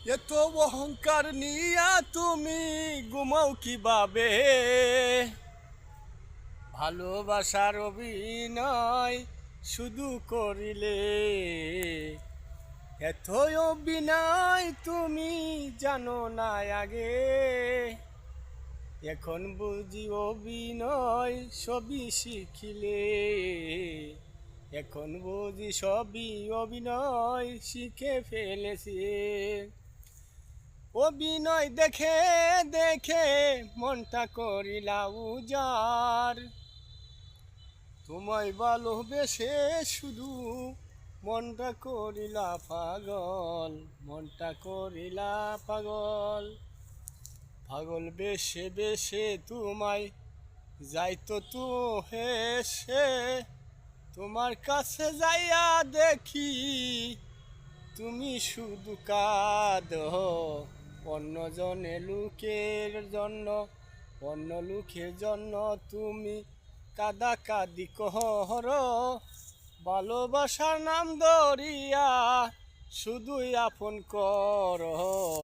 এত অহংকার নিয়া তুমি ঘুমাও কিভাবে? ভালোবাসার অভিনয় শুধু করিলে, এত অভিনয় তুমি জানো না আগে। এখন বুঝি অভিনয় সবই শিখিলে, এখন বুঝি সবই অভিনয় শিখে ফেলেছে। অভিনয় দেখে দেখে মনটা করিলা উজার, তোমায় ভালোবেসে শুধু মনটা করিলা পাগল, মনটা করিলা পাগল। পাগল বেশে বেশে তোমায় যাইতো তো হেসে, তোমার কাছে যাইয়া দেখি তুমি শুধু কাঁদো। অন্যজনে লোকের জন্য, অন্য লোকের জন্য তুমি কাদা কাদি কর। ভালোবাসার নাম ধরিয়া শুধুই আপন কর।